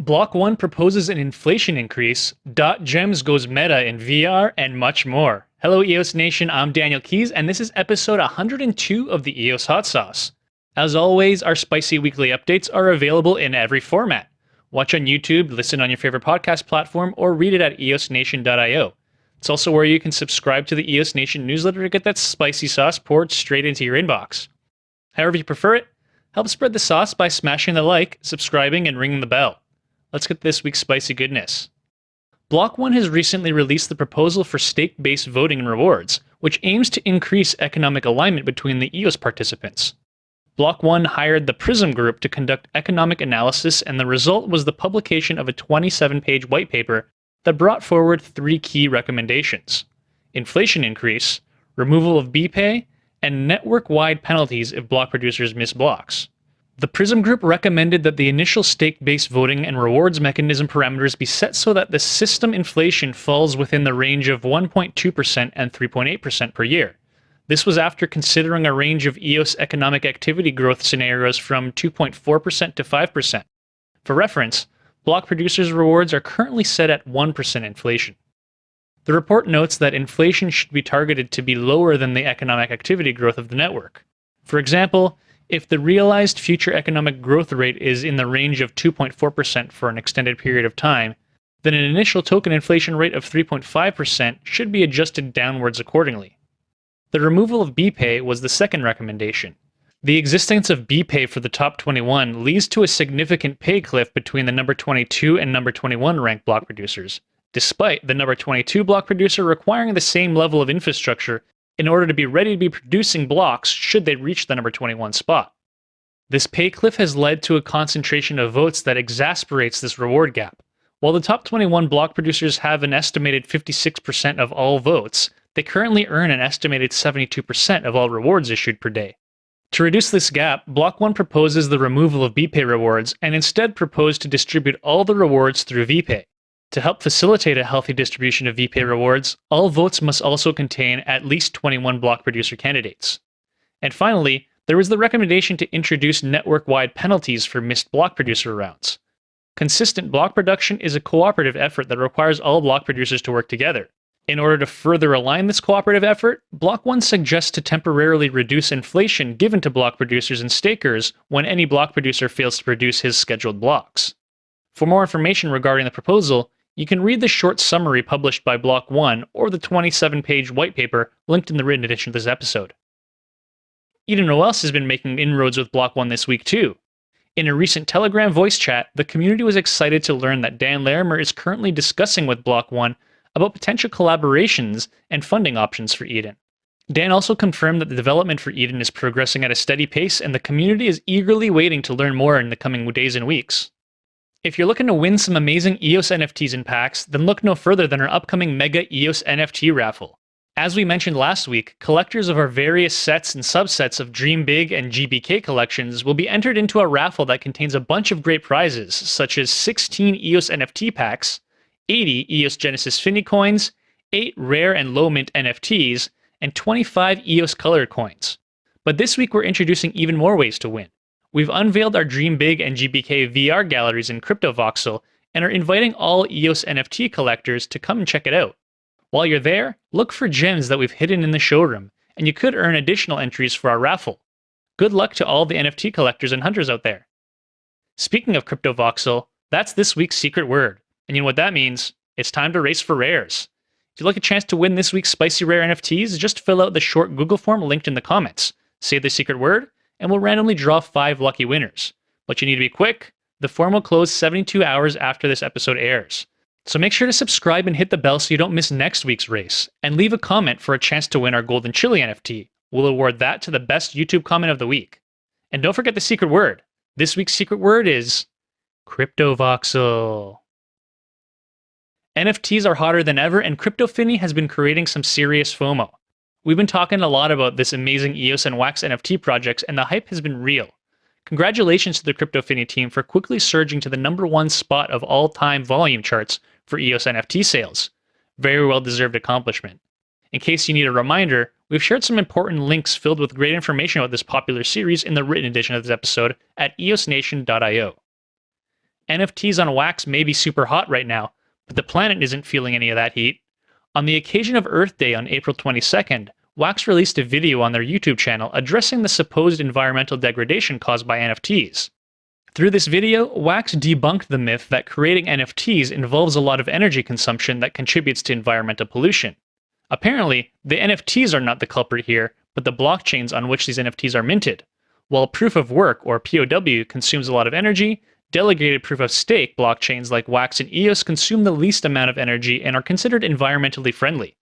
Block.one proposes an inflation increase, .gems goes meta in VR, and much more. Hello EOS Nation, I'm Daniel Keys, and this is episode 102 of the EOS Hot Sauce. As always, our spicy weekly updates are available in every format. Watch on YouTube, listen on your favorite podcast platform, or read it at eosnation.io. It's also where you can subscribe to the EOS Nation newsletter to get that spicy sauce poured straight into your inbox. However you prefer it, help spread the sauce by smashing the like, subscribing, and ringing the bell. Let's get this week's spicy goodness. Block.one has recently released the proposal for stake-based voting and rewards, which aims to increase economic alignment between the EOS participants. Block.one hired the Prism Group to conduct economic analysis, and the result was the publication of a 27-page white paper that brought forward three key recommendations: inflation increase, removal of BPay, and network-wide penalties if block producers miss blocks. The Prism Group recommended that the initial stake-based voting and rewards mechanism parameters be set so that the system inflation falls within the range of 1.2% and 3.8% per year. This was after considering a range of EOS economic activity growth scenarios from 2.4% to 5%. For reference, block producers' rewards are currently set at 1% inflation. The report notes that inflation should be targeted to be lower than the economic activity growth of the network. For example, if the realized future economic growth rate is in the range of 2.4% for an extended period of time, then an initial token inflation rate of 3.5% should be adjusted downwards accordingly. The removal of BPay was the second recommendation. The existence of BPay for the top 21 leads to a significant pay cliff between the number 22 and number 21 ranked block producers, despite the number 22 block producer requiring the same level of infrastructure in order to be ready to be producing blocks should they reach the number 21 spot. This pay cliff has led to a concentration of votes that exasperates this reward gap. While the top 21 block producers have an estimated 56% of all votes, they currently earn an estimated 72% of all rewards issued per day. To reduce this gap, Block.one proposes the removal of BPay rewards and instead proposed to distribute all the rewards through VPay. To help facilitate a healthy distribution of VPay rewards, all votes must also contain at least 21 block producer candidates. And finally, there was the recommendation to introduce network-wide penalties for missed block producer rounds. Consistent block production is a cooperative effort that requires all block producers to work together. In order to further align this cooperative effort, Block.one suggests to temporarily reduce inflation given to block producers and stakers when any block producer fails to produce his scheduled blocks. For more information regarding the proposal, you can read the short summary published by Block.one or the 27-page white paper linked in the written edition of this episode. Eden OS has been making inroads with Block.one this week too. In a recent Telegram voice chat, the community was excited to learn that Dan Larimer is currently discussing with Block.one about potential collaborations and funding options for Eden. Dan also confirmed that the development for Eden is progressing at a steady pace and the community is eagerly waiting to learn more in the coming days and weeks. If you're looking to win some amazing EOS NFTs and packs, then look no further than our upcoming Mega EOS NFT raffle. As we mentioned last week, collectors of our various sets and subsets of Dream Big and GBK collections will be entered into a raffle that contains a bunch of great prizes, such as 16 EOS NFT packs, 80 EOS Genesis Fini coins, 8 rare and low mint NFTs, and 25 EOS colored coins. But this week we're introducing even more ways to win. We've unveiled our Dream Big and GBK VR galleries in CryptoVoxel and are inviting all EOS NFT collectors to come and check it out. While you're there, look for gems that we've hidden in the showroom, and you could earn additional entries for our raffle. Good luck to all the NFT collectors and hunters out there. Speaking of CryptoVoxel, that's this week's secret word. And you know what that means? It's time to race for rares. If you'd like a chance to win this week's spicy rare NFTs, just fill out the short Google form linked in the comments. Say the secret word, and we'll randomly draw 5 lucky winners. But you need to be quick. The form will close 72 hours after this episode airs. So make sure to subscribe and hit the bell so you don't miss next week's race, and leave a comment for a chance to win our Golden Chili NFT. We'll award that to the best YouTube comment of the week. And don't forget the secret word. This week's secret word is CryptoVoxel. NFTs are hotter than ever, and CryptoFini has been creating some serious FOMO. We've been talking a lot about this amazing EOS and Wax NFT projects, and the hype has been real. Congratulations to the CryptoFini team for quickly surging to the #1 spot of all-time volume charts for EOS NFT sales. Very well-deserved accomplishment. In case you need a reminder, we've shared some important links filled with great information about this popular series in the written edition of this episode at eosnation.io. NFTs on Wax may be super hot right now, but the planet isn't feeling any of that heat. On the occasion of Earth Day on April 22nd, Wax released a video on their YouTube channel addressing the supposed environmental degradation caused by NFTs. Through this video, Wax debunked the myth that creating NFTs involves a lot of energy consumption that contributes to environmental pollution. Apparently, the NFTs are not the culprit here, but the blockchains on which these NFTs are minted. While proof of work, or POW, consumes a lot of energy, delegated proof of stake blockchains like Wax and EOS consume the least amount of energy and are considered environmentally friendly.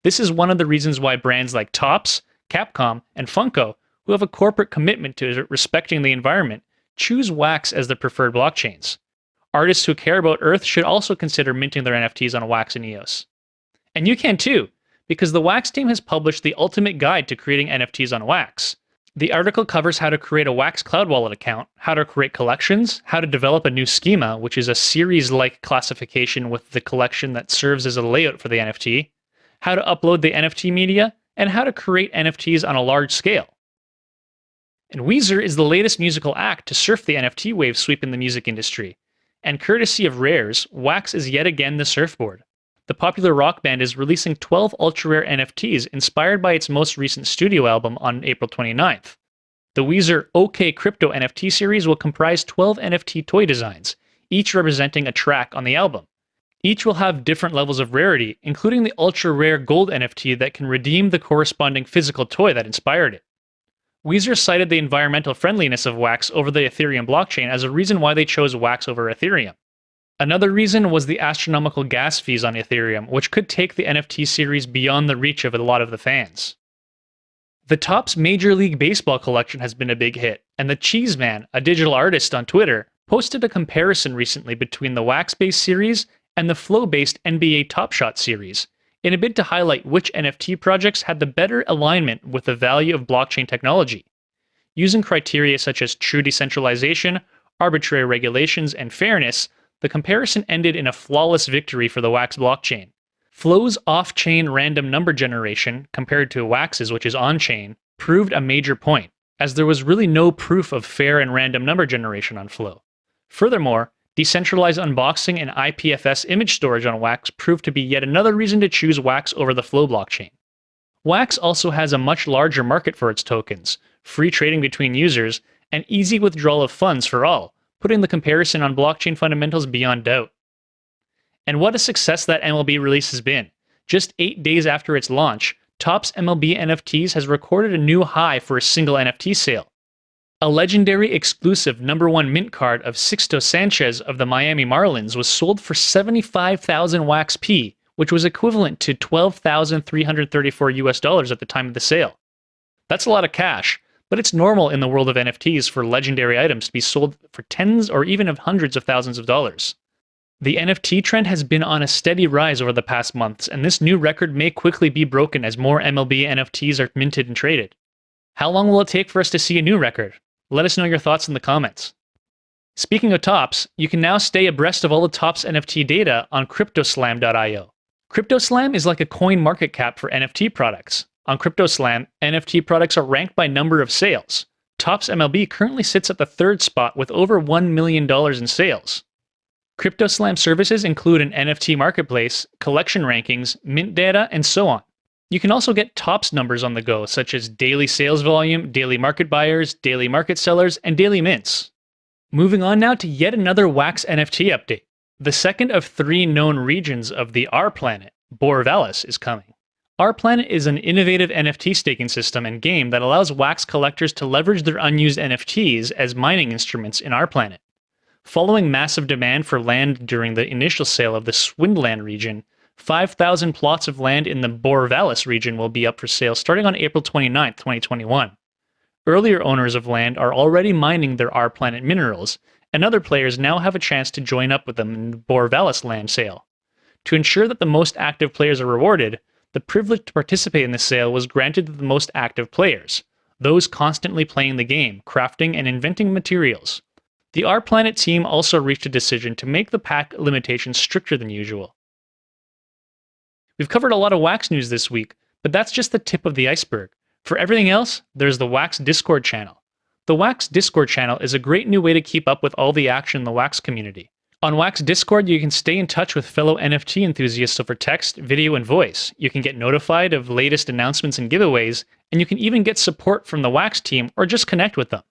This is one of the reasons why brands like Topps, Capcom, and Funko, who have a corporate commitment to respecting the environment, choose Wax as their preferred blockchains. Artists who care about Earth should also consider minting their NFTs on Wax and EOS. And you can too, because the Wax team has published the ultimate guide to creating NFTs on Wax. The article covers how to create a Wax Cloud Wallet account, how to create collections, how to develop a new schema, which is a series-like classification with the collection that serves as a layout for the NFT, how to upload the NFT media, and how to create NFTs on a large scale. And Weezer is the latest musical act to surf the NFT wave sweeping the music industry. And courtesy of Rares, Wax is yet again the surfboard. The popular rock band is releasing 12 ultra-rare NFTs inspired by its most recent studio album on April 29th. The Weezer OK Crypto NFT series will comprise 12 NFT toy designs, each representing a track on the album. Each will have different levels of rarity, including the ultra-rare gold NFT that can redeem the corresponding physical toy that inspired it. Weezer cited the environmental friendliness of Wax over the Ethereum blockchain as a reason why they chose Wax over Ethereum. Another reason was the astronomical gas fees on Ethereum, which could take the NFT series beyond the reach of a lot of the fans. The Topps Major League Baseball collection has been a big hit, and the Cheeseman, a digital artist on Twitter, posted a comparison recently between the Wax-based series and the Flow-based NBA Top Shot series, in a bid to highlight which NFT projects had the better alignment with the value of blockchain technology. Using criteria such as true decentralization, arbitrary regulations, and fairness, the comparison ended in a flawless victory for the Wax blockchain. Flow's off-chain random number generation, compared to Wax's, which is on-chain, proved a major point, as there was really no proof of fair and random number generation on Flow. Furthermore, decentralized unboxing and IPFS image storage on Wax proved to be yet another reason to choose Wax over the Flow blockchain. Wax also has a much larger market for its tokens, free trading between users, and easy withdrawal of funds for all, putting the comparison on blockchain fundamentals beyond doubt. And what a success that MLB release has been. Just 8 days after its launch, Topps MLB NFTs has recorded a new high for a single NFT sale. A legendary exclusive #1 mint card of Sixto Sanchez of the Miami Marlins was sold for 75,000 Wax P, which was equivalent to $12,334 at the time of the sale. That's a lot of cash, but it's normal in the world of NFTs for legendary items to be sold for tens or even of hundreds of thousands of dollars. The NFT trend has been on a steady rise over the past months, and this new record may quickly be broken as more MLB NFTs are minted and traded. How long will it take for us to see a new record? Let us know your thoughts in the comments. Speaking of Topps, you can now stay abreast of all the Topps NFT data on CryptoSlam.io. CryptoSlam is like a coin market cap for NFT products. On CryptoSlam, NFT products are ranked by number of sales. Topps MLB currently sits at the 3rd spot with over $1 million in sales. CryptoSlam services include an NFT marketplace, collection rankings, mint data, and so on. You can also get Topps numbers on the go, such as daily sales volume, daily market buyers, daily market sellers, and daily mints. Moving on now to yet another Wax NFT update. The second of 3 known regions of the R Planet, Borvalis, is coming. R Planet is an innovative NFT staking system and game that allows Wax collectors to leverage their unused NFTs as mining instruments in R Planet. Following massive demand for land during the initial sale of the Swindland region, 5,000 plots of land in the Borvalis region will be up for sale starting on April 29, 2021. Earlier owners of land are already mining their R Planet minerals, and other players now have a chance to join up with them in the Borvalis land sale. To ensure that the most active players are rewarded, the privilege to participate in the sale was granted to the most active players, those constantly playing the game, crafting and inventing materials. The R Planet team also reached a decision to make the pack limitations stricter than usual. We've covered a lot of Wax news this week, but that's just the tip of the iceberg. For everything else, there's the Wax Discord channel. The Wax Discord channel is a great new way to keep up with all the action in the Wax community. On Wax Discord, you can stay in touch with fellow NFT enthusiasts over text, video, and voice. You can get notified of latest announcements and giveaways, and you can even get support from the Wax team or just connect with them.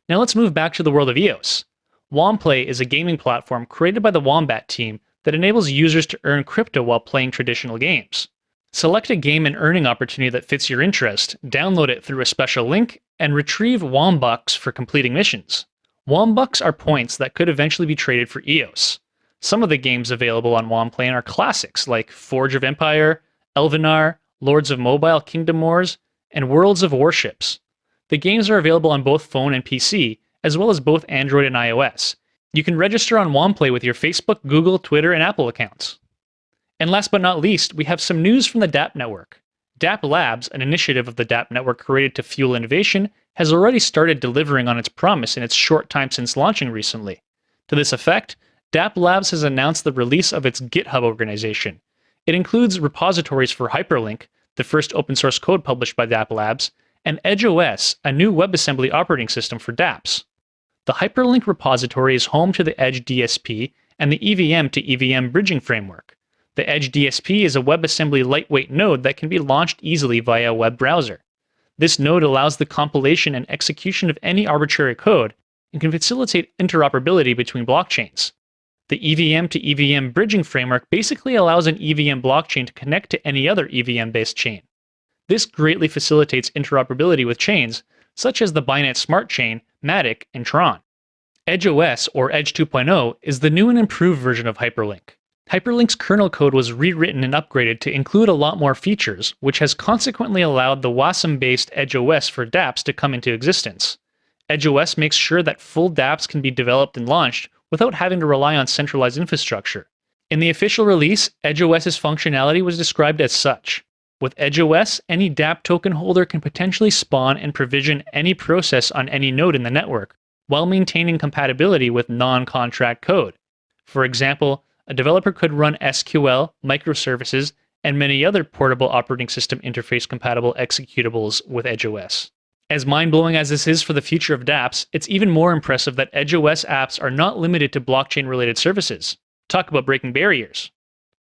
Now let's move back to the world of EOS. WanPlay is a gaming platform created by the Wombat team that enables users to earn crypto while playing traditional games. Select a game and earning opportunity that fits your interest, download it through a special link, and retrieve WOMBucks for completing missions. WOMBucks are points that could eventually be traded for EOS. Some of the games available on WanPlay are classics like Forge of Empire, Elvenar, Lords of Mobile Kingdom Wars, and Worlds of Warships. The games are available on both phone and PC, as well as both Android and iOS. You can register on WanPlay with your Facebook, Google, Twitter, and Apple accounts. And last but not least, we have some news from the DAPP Network. DAPP Labs, an initiative of the DAPP Network created to fuel innovation, has already started delivering on its promise in its short time since launching recently. To this effect, DAPP Labs has announced the release of its GitHub organization. It includes repositories for Hyperlink, the first open source code published by DAPP Labs, and EdgeOS, a new WebAssembly operating system for dApps. The Hyperlink repository is home to the Edge DSP and the EVM to EVM bridging framework. The Edge DSP is a WebAssembly lightweight node that can be launched easily via a web browser. This node allows the compilation and execution of any arbitrary code and can facilitate interoperability between blockchains. The EVM to EVM bridging framework basically allows an EVM blockchain to connect to any other EVM-based chain. This greatly facilitates interoperability with chains, such as the Binance Smart Chain, Matic, and Tron. EdgeOS, or Edge 2.0, is the new and improved version of Hyperlink. Hyperlink's kernel code was rewritten and upgraded to include a lot more features, which has consequently allowed the WASM-based EdgeOS for dApps to come into existence. EdgeOS makes sure that full dApps can be developed and launched without having to rely on centralized infrastructure. In the official release, EdgeOS's functionality was described as such. With EdgeOS, any dApp token holder can potentially spawn and provision any process on any node in the network, while maintaining compatibility with non-contract code. For example, a developer could run SQL, microservices, and many other portable operating system interface compatible executables with EdgeOS. As mind-blowing as this is for the future of dApps, it's even more impressive that EdgeOS apps are not limited to blockchain-related services. Talk about breaking barriers.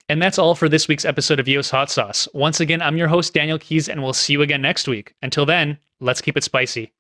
And that's all for this week's episode of EOS Hot Sauce. Once again, I'm your host, Daniel Keys, and we'll see you again next week. Until then, let's keep it spicy.